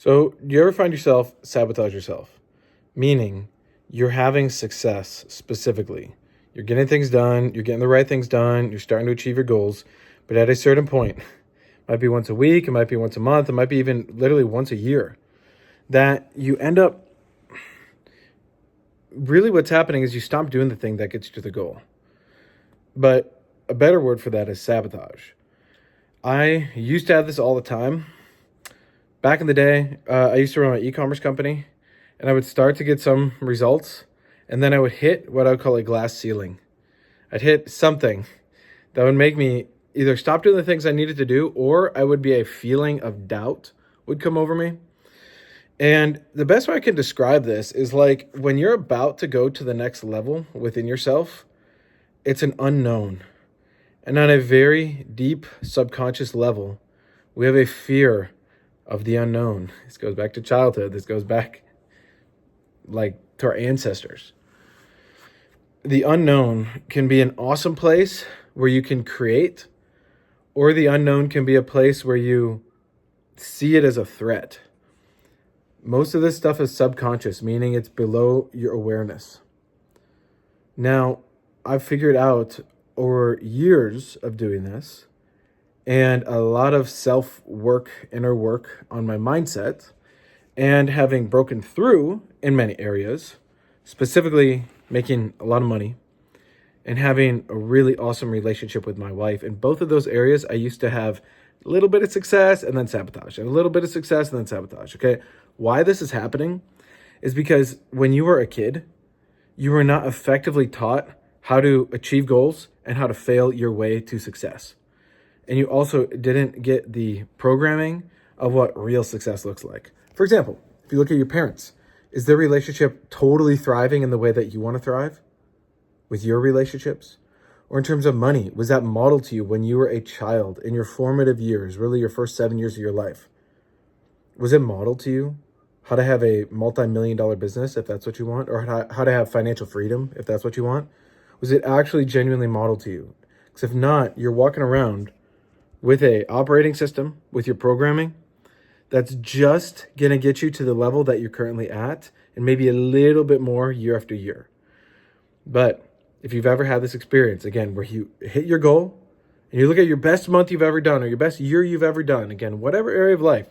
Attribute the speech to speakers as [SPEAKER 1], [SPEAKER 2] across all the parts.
[SPEAKER 1] So, do you ever find yourself sabotage yourself? Meaning, you're having success specifically. You're getting things done, you're getting the right things done, you're starting to achieve your goals, but at a certain point, might be once a week, it might be once a month, it might be even literally once a year, that you end up really what's happening is you stop doing the thing that gets you to the goal. But a better word for that is sabotage. I used to have this all the time. Back in the day, I used to run an e-commerce company, and I would start to get some results, and then I would hit what I would call a glass ceiling. I'd hit something that would make me either stop doing the things I needed to do, or I would be a feeling of doubt would come over me. And the best way I can describe this is like when you're about to go to the next level within yourself, it's an unknown. And on a very deep subconscious level, we have a fear of the unknown. This goes back to childhood. This goes back like to our ancestors. The unknown can be an awesome place where you can create, or the unknown can be a place where you see it as a threat. Most of this stuff is subconscious, meaning it's below your awareness. Now, I've figured out over years of doing this and a lot of self-work, inner work on my mindset, and having broken through in many areas, specifically making a lot of money and having a really awesome relationship with my wife. In both of those areas, I used to have a little bit of success and then sabotage, and a little bit of success and then sabotage, okay? Why this is happening is because when you were a kid, you were not effectively taught how to achieve goals and how to fail your way to success. And you also didn't get the programming of what real success looks like. For example, if you look at your parents, is their relationship totally thriving in the way that you want to thrive with your relationships? Or in terms of money, was that modeled to you when you were a child in your formative years, really your first 7 years of your life? Was it modeled to you how to have a multi-million-dollar business, if that's what you want, or how to have financial freedom, if that's what you want? Was it actually genuinely modeled to you? Because if not, you're walking around with a operating system, with your programming, that's just going to get you to the level that you're currently at, and maybe a little bit more year after year. But if you've ever had this experience, again, where you hit your goal, and you look at your best month you've ever done, or your best year you've ever done, again, whatever area of life,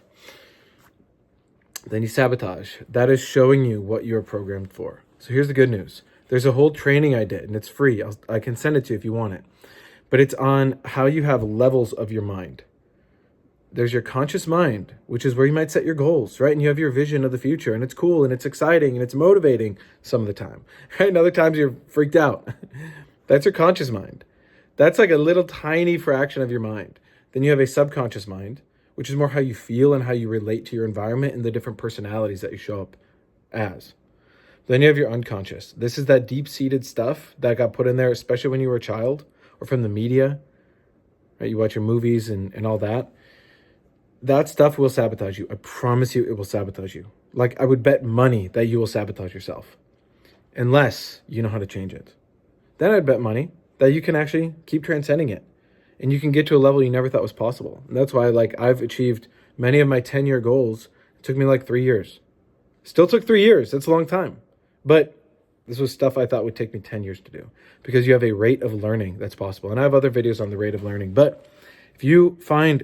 [SPEAKER 1] then you sabotage. That is showing you what you're programmed for. So here's the good news. There's a whole training I did, and it's free. I can send it to you if you want it. But it's on how you have levels of your mind. There's your conscious mind, which is where you might set your goals, right? And you have your vision of the future, and it's cool, and it's exciting, and it's motivating some of the time, right? And other times you're freaked out. That's your conscious mind. That's like a little tiny fraction of your mind. Then you have a subconscious mind, which is more how you feel and how you relate to your environment and the different personalities that you show up as. Then you have your unconscious. This is that deep-seated stuff that got put in there, especially when you were a child or from the media, right? You watch your movies and all that. That stuff will sabotage you. I promise you it will sabotage you. Like, I would bet money that you will sabotage yourself unless you know how to change it. Then I'd bet money that you can actually keep transcending it and you can get to a level you never thought was possible. And that's why, like, I've achieved many of my 10-year goals. It took me like 3 years. Still took 3 years. That's a long time. But this was stuff I thought would take me 10 years to do because you have a rate of learning that's possible. And I have other videos on the rate of learning. But if you find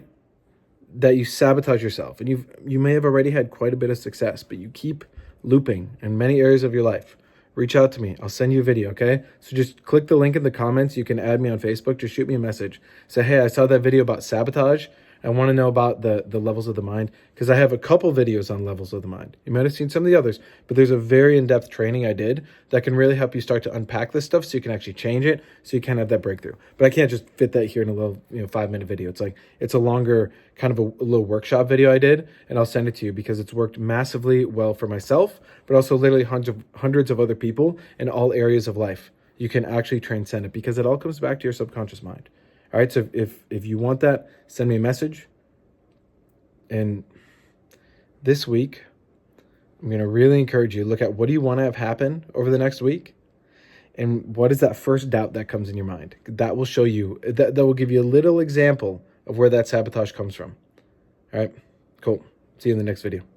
[SPEAKER 1] that you sabotage yourself, and you may have already had quite a bit of success, but you keep looping in many areas of your life, reach out to me. I'll send you a video, okay? So just click the link in the comments. You can add me on Facebook. Just shoot me a message. Say, hey, I saw that video about sabotage. I want to know about the levels of the mind, because I have a couple videos on levels of the mind. You might have seen some of the others, but there's a very in-depth training I did that can really help you start to unpack this stuff so you can actually change it, so you can have that breakthrough. But I can't just fit that here in a little 5-minute video. It's a longer kind of a little workshop video I did, and I'll send it to you because it's worked massively well for myself, but also literally hundreds of other people in all areas of life. You can actually transcend it because it all comes back to your subconscious mind. All right, so if you want that, send me a message. And this week, I'm going to really encourage you to look at what do you want to have happen over the next week? And what is that first doubt that comes in your mind? That will show you, that will give you a little example of where that sabotage comes from. All right, cool. See you in the next video.